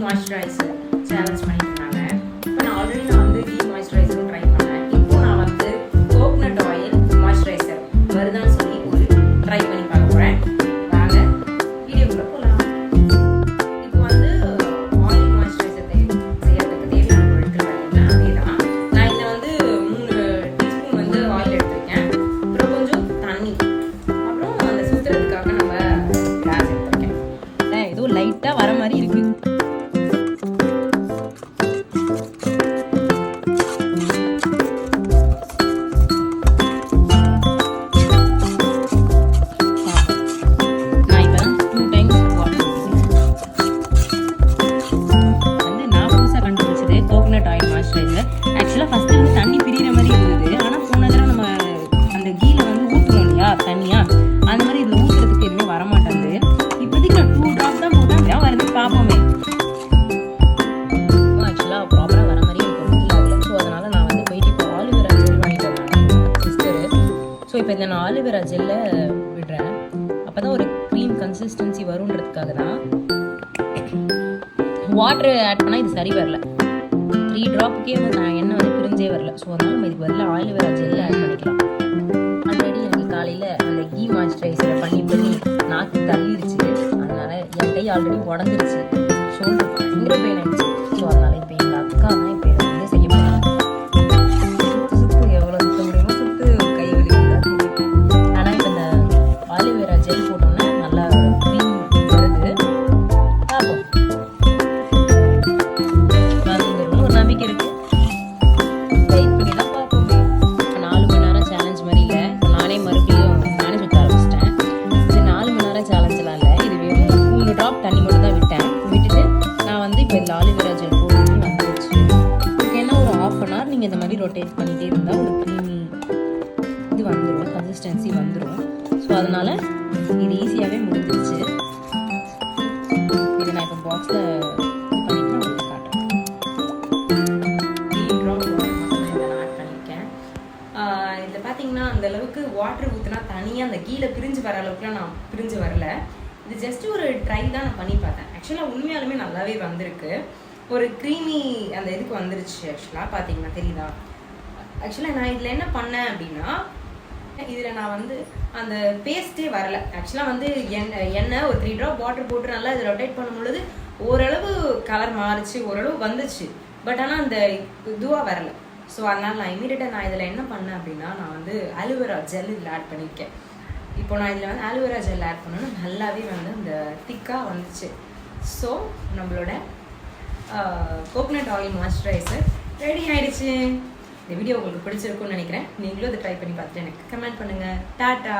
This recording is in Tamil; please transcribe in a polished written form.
மாய்ஸ்சரைசர் சேலஞ்ச் பண்ணிட்டு இருந்தாங்க. இப்போ நான் ஆல்ரெடி வந்து கீ மாய்ஸ்சரைசரும் ட்ரை பண்ணேன். இப்போ நான் வந்து கோகனட் ஆயில் மாய்ஸ்சரைசர் வருதான்னு சொல்லி ஒரு ட்ரை பண்ணி பார்க்க போகிறேன். வாங்க வீடியோக்குள்ள போகலாம். இப்போ வந்து ஆயில் மாய்ஸ்சரைசர் செய்யறதுக்கு தேவையான பொருட்கள் பார்த்தீங்கன்னா அதே தான். நான் இதில் வந்து 3 டீஸ்பூன் வந்து ஆயில் எடுத்திருக்கேன். அப்புறம் கொஞ்சம் தண்ணி, அப்புறம் அந்த சுத்துறதுக்காக நம்ம கிளாஸ் எடுத்திருக்கேன். ஏதோ லைட்டாக வர மாதிரி இருக்கு. ஆக்சுவலாக ஃபஸ்ட்டு வந்து தண்ணி பிரிகிற மாதிரி இருந்தது. ஆனால் போன தடவை நம்ம அந்த கீழே வந்து ஊற்றுறோம் இல்லையா தண்ணியாக, அந்த மாதிரி இதில் ஊற்றுறதுக்கு எதுவுமே வரமாட்டேங்குது. இப்போதைக்கு நான் 2 ட்ராப் தான் போட்டேன். வருது பார்ப்போமே. ஆக்சுவலாக ப்ராப்பராக வர மாதிரி எனக்கு ஃபீல் ஆகலை. ஸோ அதனால் நான் வந்து போயிட்டு இப்போ ஆலிவேரா ஜெல் வாங்கிட்டு வந்தேன் சிஸ்டரு. ஸோ இப்போ இதை நான் ஆலிவேரா ஜெல்லை விடுறேன். அப்போ தான் ஒரு க்ரீம் கன்சிஸ்டன்சி வருன்றதுக்காக தான். வாட்ரு ஆட் பண்ணால் இது சரி வரல. 3 ட்ராப்புக்கே வந்து எண்ணெய் வந்து பிரிஞ்சே வரல. ஸோ அதனால் நம்ம இதுக்கு பதிலாக ஆலிவேரா ஜெல்லை ஆட் பண்ணிக்கலாம். ஆல்ரெடி எனக்கு காலையில் அந்த கீ மாய்ஸ்சரைசரை பண்ணி நாக்கு தள்ளிடுச்சு. அதனால் என் கை ஆல்ரெடி உடஞ்சிருச்சு. ஷோல்டர் பயங்கர பெயின் ஆகிடுச்சு. ஸோ அதனால் இப்போ எங்கள் அக்கா தான் இப்போ இதை வந்து செய்ய போகிறாங்க. சுற்று எவ்வளோ சுற்ற முடியுமோ சுற்று, கை வலி வந்தால். ஆனால் இப்போ இந்த ஆலிவேரா ஜெல் போட்டோன்னே நல்லா க்ரீம் வருது. பார்ப்போம், நம்பிக்கை இருக்கு. வெயிட் பண்ணி தான் பார்ப்போமே. 4 மணி நேரம் சேலஞ்ச் மாதிரி இல்லை. நானே சுற்ற ஆரம்பிச்சிட்டேன். இது 4 மணி நேரம் சேலஞ்செலாம் இல்லை. இது வெறும் 3 ட்ராப் தண்ணி மட்டும் தான் விட்டுட்டு நான் வந்து இப்போ இந்த ஆலிவேரா ஜெல் போட்டு வந்துருச்சு. ஏன்னா ஒரு 1/2 hour நீங்கள் இந்த மாதிரி ரொட்டேட் பண்ணிகிட்டே இருந்தால் ஒரு க்ரீமி இது வந்துடும், கன்சிஸ்டன்சி வந்துடும். ஸோ அதனால் இது ஈஸியாகவே முடிஞ்சிருச்சு. இது நான் இப்போ பாக்ஸில் இது பண்ணிட்டு உங்களுக்கு காட்டுறேன். இதில் பார்த்தீங்கன்னா அந்த அளவுக்கு வாட்டர் ஊற்றினா தனியாக அந்த கீழே பிரிஞ்சு வர அளவுக்குலாம் நான் பிரிஞ்சு வரல. இது ஜஸ்ட் ஒரு ட்ரை தான் நான் பண்ணி பார்த்தேன். ஆக்சுவலாக உண்மையாலுமே நல்லாவே வந்திருக்கு. ஒரு க்ரீமி அந்த இதுக்கு வந்துருச்சு. ஆக்சுவலாக பார்த்தீங்கன்னா தெரியுதா? ஆக்சுவலாக நான் இதில் என்ன பண்ணேன் அப்படின்னா, இதில் நான் வந்து அந்த பேஸ்ட்டே வரல. ஆக்சுவலாக வந்து எண்ணெய் ஒரு 3 ட்ராப் வாட்டர் போட்டு நல்லா இதை ரொட்டேட் பண்ணும் பொழுது ஓரளவு கலர் மாறிச்சு, ஓரளவு வந்துச்சு. பட் ஆனால் அந்த இதுவாக வரல. ஸோ அதனால் நான் இமீடியட்டாக நான் இதில் என்ன பண்ணேன் அப்படின்னா, நான் வந்து ஆலிவேரா ஜெல் இதில் ஆட் பண்ணியிருக்கேன். இப்போ நான் இதில் வந்து ஆலிவேரா ஜெல் ஆட் பண்ணோன்னா நல்லாவே வந்து இந்த திக்காக வந்துச்சு. ஸோ நம்மளோட கோகனட் ஆயில் மாய்ஸ்சரைசர் ரெடி ஆகிடுச்சு. இந்த வீடியோ உங்களுக்கு பிடிச்சிருக்குன்னு நினைக்கிறேன். நீங்களும் இதை ட்ரை பண்ணி பார்த்துட்டு எனக்கு கமெண்ட் பண்ணுங்கள். டாட்டா.